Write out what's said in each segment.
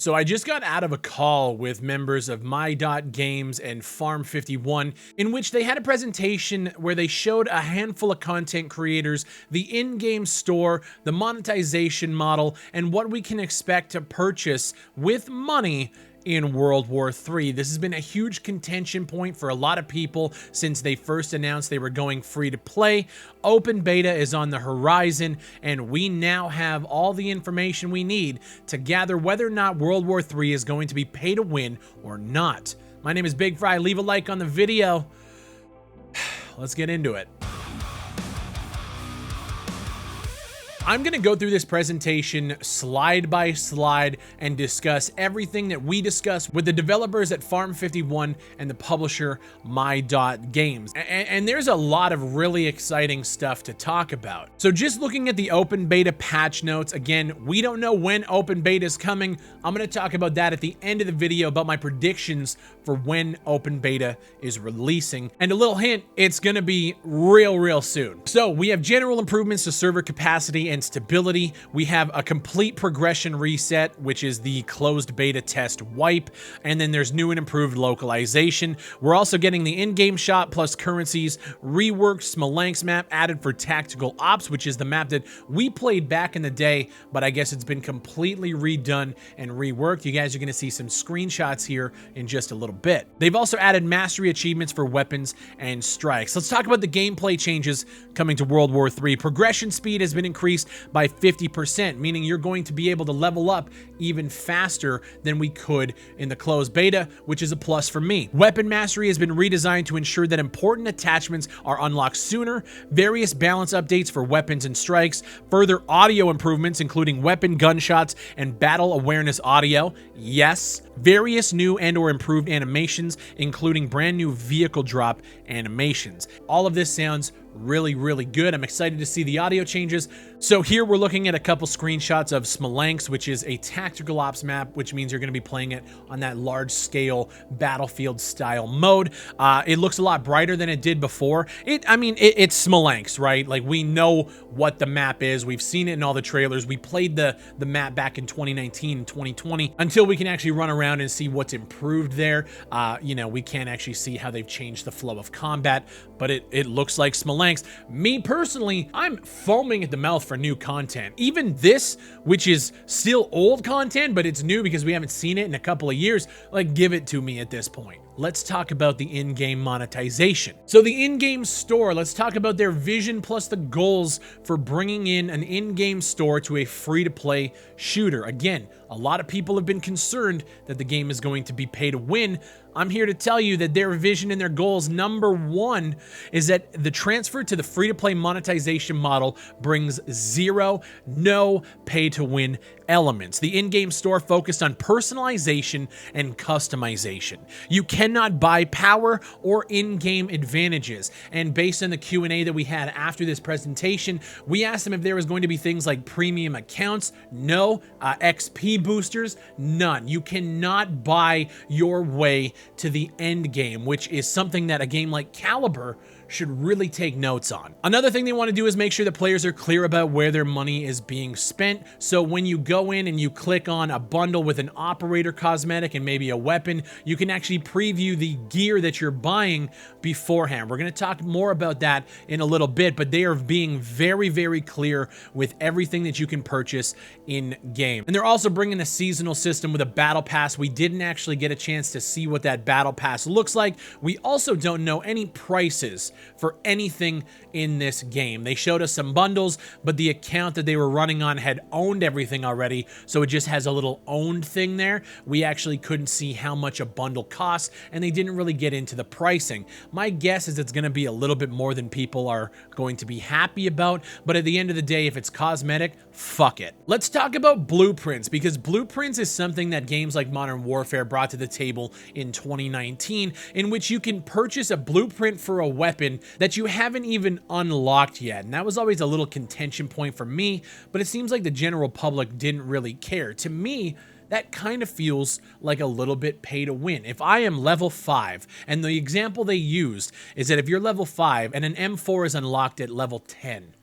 So I just got out of a call with members of My.Games and Farm51, in which they had a presentation where they showed a handful of content creators, the in-game store, the monetization model, and what we can expect to purchase with money in World War III. This has been a huge contention point for a lot of people since they first announced they were going free to play. Open beta is on the horizon, and we now have all the information we need to gather whether or not World War III is going to be pay to win or not. My name is Big Fry. Leave a like on the video. Let's get into it. I'm going to go through this presentation slide by slide and discuss everything that we discussed with the developers at Farm51 and the publisher My.Games. And there's a lot of really exciting stuff to talk about. So just looking at the open beta patch notes, again, we don't know when open beta is coming. I'm going to talk about that at the end of the video about my predictions for when open beta is releasing. And a little hint, it's going to be real soon. So we have general improvements to server capacity and stability. We have a complete progression reset, which is the closed beta test wipe, and then there's new and improved localization. We're also getting the in-game shop plus currencies, reworked Smolensk map added for tactical ops, which is the map that we played back in the day, but I guess it's been completely redone and reworked. You guys are going to see some screenshots here in just a little bit. They've also added mastery achievements for weapons and strikes. Let's talk about the gameplay changes coming to World War III. Progression speed has been increased by 50%, meaning you're going to be able to level up even faster than we could in the closed beta, which is a plus for me. Weapon mastery has been redesigned to ensure that important attachments are unlocked sooner, various balance updates for weapons and strikes, further audio improvements including weapon gunshots and battle awareness audio, yes, various new and or improved animations including brand new vehicle drop animations. All of this sounds really good. I'm excited to see the audio changes. So here we're looking at a couple screenshots of Smolensk, which is a tactical ops map, which means you're going to be playing it on that large scale battlefield style mode. It looks a lot brighter than it did before. It's Smolensk, right? Like, we know what the map is. We've seen it in all the trailers. We played the map back in 2019 and 2020 until we can actually run around and see what's improved there. We can't actually see how they've changed the flow of combat, but it looks like Smolensk. Me personally, I'm foaming at the mouth for new content. Even this, which is still old content, but it's new because we haven't seen it in a couple of years, like, give it to me at this point. Let's talk about the in-game monetization. So the in-game store, let's talk about their vision plus the goals for bringing in an in-game store to a free-to-play shooter. Again, a lot of people have been concerned that the game is going to be pay to win. I'm here to tell you that their vision and their goals, number one, is that the transfer to the free-to-play monetization model brings no pay-to-win elements. The in-game store focused on personalization and customization. You cannot buy power or in-game advantages. And based on the Q&A that we had after this presentation, we asked them if there was going to be things like premium accounts. No. XP boosters. None. You cannot buy your way to the end game, which is something that a game like Caliber should really take notes on. Another thing they want to do is make sure that players are clear about where their money is being spent. So when you go in and you click on a bundle with an operator cosmetic and maybe a weapon, you can actually preview the gear that you're buying beforehand. We're going to talk more about that in a little bit, but they are being very clear with everything that you can purchase in game. And they're also bringing a seasonal system with a battle pass. We didn't actually get a chance to see what that battle pass looks like. We also don't know any prices for anything in this game. They showed us some bundles, but the account that they were running on had owned everything already, so it just has a little owned thing there. We actually couldn't see how much a bundle costs, and they didn't really get into the pricing. My guess is it's going to be a little bit more than people are going to be happy about, but at the end of the day, if it's cosmetic, fuck it. Let's talk about blueprints, because blueprints is something that games like Modern Warfare brought to the table in 2019, in which you can purchase a blueprint for a weapon that you haven't even unlocked yet. And that was always a little contention point for me, but it seems like the general public didn't really care. To me, that kind of feels like a little bit pay to win. If I am level 5, and the example they used is that if you're level 5 and an M4 is unlocked at level 10,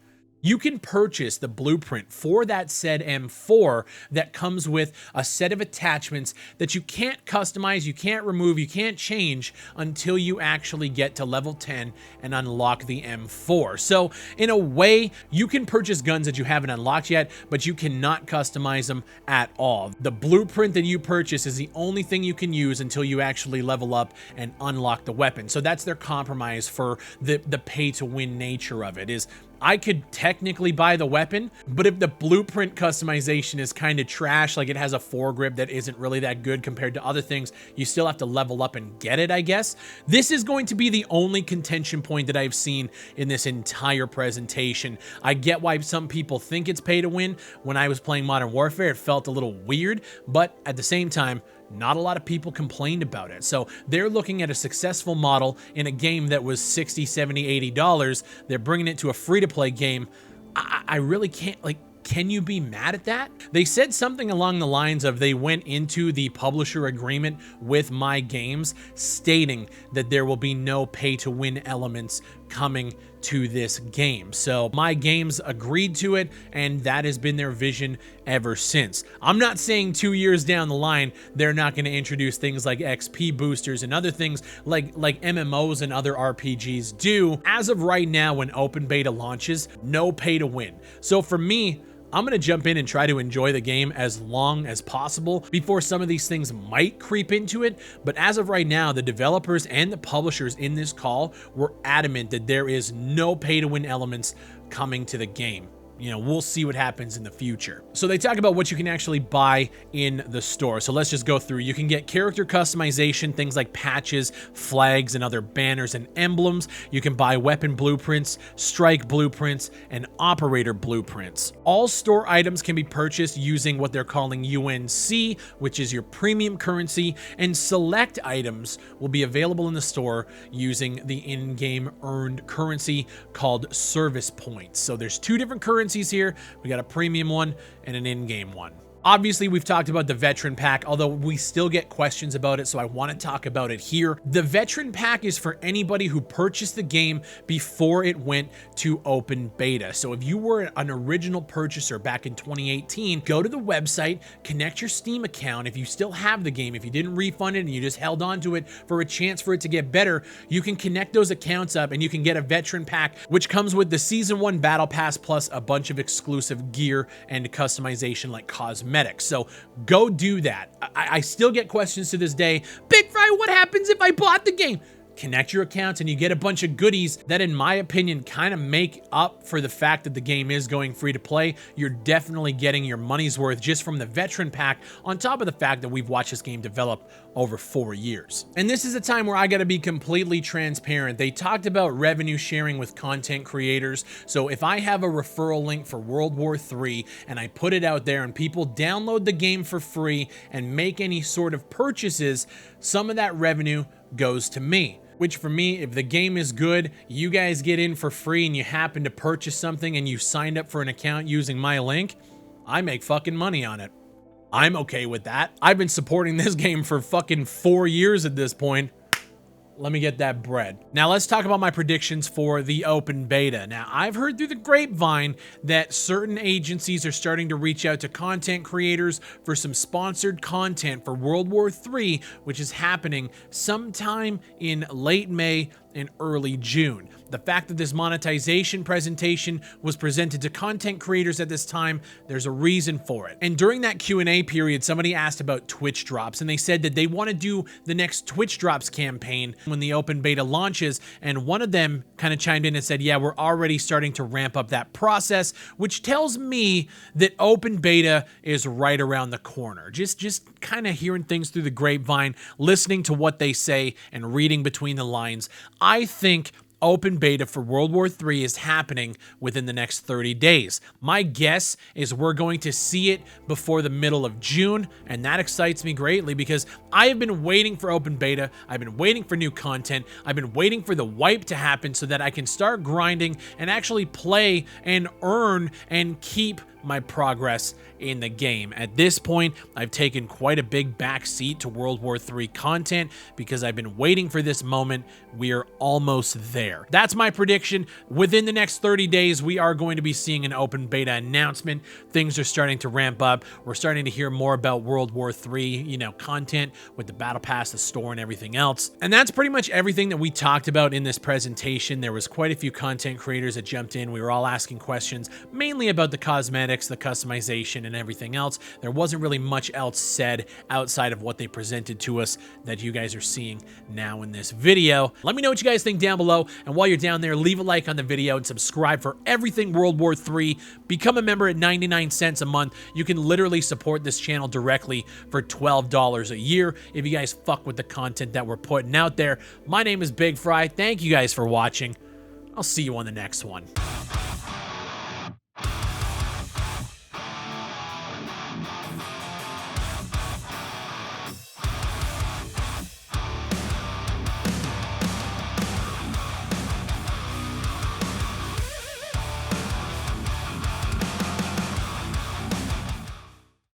You can purchase the blueprint for that said M4 that comes with a set of attachments that you can't customize, you can't remove, you can't change until you actually get to level 10 and unlock the M4. So in a way, you can purchase guns that you haven't unlocked yet, but you cannot customize them at all. The blueprint that you purchase is the only thing you can use until you actually level up and unlock the weapon. So that's their compromise for the pay to win nature of it. Is I could technically buy the weapon, but if the blueprint customization is kind of trash, like it has a foregrip that isn't really that good compared to other things, you still have to level up and get it, I guess. This is going to be the only contention point that I've seen in this entire presentation. I get why some people think it's pay to win. When I was playing Modern Warfare, it felt a little weird, but at the same time, not a lot of people complained about it. So they're looking at a successful model in a game that was $60, $70, $80. They're bringing it to a free-to-play game. I really can't, like, can you be mad at that? They said something along the lines of they went into the publisher agreement with My Games stating that there will be no pay-to-win elements coming to this game. So My Games agreed to it, and that has been their vision ever since. I'm not saying 2 years down the line they're not going to introduce things like XP boosters and other things like MMOs and other RPGs do. As of right now, when open beta launches, no pay to win. So for me, I'm going to jump in and try to enjoy the game as long as possible before some of these things might creep into it. But as of right now, the developers and the publishers in this call were adamant that there is no pay to win elements coming to the game. You know, we'll see what happens in the future. So they talk about what you can actually buy in the store. So let's just go through. You can get character customization, things like patches, flags, and other banners and emblems. You can buy weapon blueprints, strike blueprints, and operator blueprints. All store items can be purchased using what they're calling UNC, which is your premium currency, and select items will be available in the store using the in-game earned currency called service points. So there's two different currencies here. We got a premium one and an in-game one. Obviously, we've talked about the veteran pack, although we still get questions about it, so I want to talk about it here. The veteran pack is for anybody who purchased the game before it went to open beta. So if you were an original purchaser back in 2018, go to the website, connect your Steam account. If you still have the game, if you didn't refund it and you just held on to it for a chance for it to get better, you can connect those accounts up and you can get a veteran pack, which comes with the Season 1 Battle Pass plus a bunch of exclusive gear and customization like cosmetics. So go do that. I still get questions to this day. Big Fry, what happens if I bought the game? Connect your accounts and you get a bunch of goodies that, in my opinion, kind of make up for the fact that the game is going free to play. You're definitely getting your money's worth just from the veteran pack, on top of the fact that we've watched this game develop over 4 years. And this is a time where I got to be completely transparent. They talked about revenue sharing with content creators. So if I have a referral link for World War III and I put it out there and people download the game for free and make any sort of purchases, some of that revenue goes to me. Which for me, if the game is good, you guys get in for free and you happen to purchase something and you signed up for an account using my link, I make fucking money on it. I'm okay with that. I've been supporting this game for fucking 4 years at this point. Let me get that bread. Now let's talk about my predictions for the open beta. Now, I've heard through the grapevine that certain agencies are starting to reach out to content creators for some sponsored content for World War III, which is happening sometime in late May and early June. The fact that this monetization presentation was presented to content creators at this time, there's a reason for it. And during that Q&A period, somebody asked about Twitch drops, and they said that they want to do the next Twitch drops campaign when the open beta launches, and one of them kind of chimed in and said, yeah, we're already starting to ramp up that process, which tells me that open beta is right around the corner. Just kind of hearing things through the grapevine, listening to what they say and reading between the lines. I think open beta for World War III is happening within the next 30 days. My guess is we're going to see it before the middle of June, and that excites me greatly because I have been waiting for open beta. I've been waiting for new content. I've been waiting for the wipe to happen so that I can start grinding and actually play and earn and keep my progress in the game. At this point, I've taken quite a big back seat to World War III content because I've been waiting for this moment. We are almost there. That's my prediction. Within the next 30 days, we are going to be seeing an open beta announcement. Things are starting to ramp up. We're starting to hear more about World War III, content with the Battle Pass, the store, and everything else. And that's pretty much everything that we talked about in this presentation. There was quite a few content creators that jumped in. We were all asking questions, mainly about the cosmetics, the customization, and everything else. There wasn't really much else said outside of what they presented to us that you guys are seeing now in this video. Let me know what you guys think down below, and while you're down there, leave a like on the video and subscribe for everything World War III. Become a member at 99 cents a month. You can literally support this channel directly for $12 a year if you guys fuck with the content that we're putting out there. My name is Big Fry. Thank you guys for watching. I'll see you on the next one.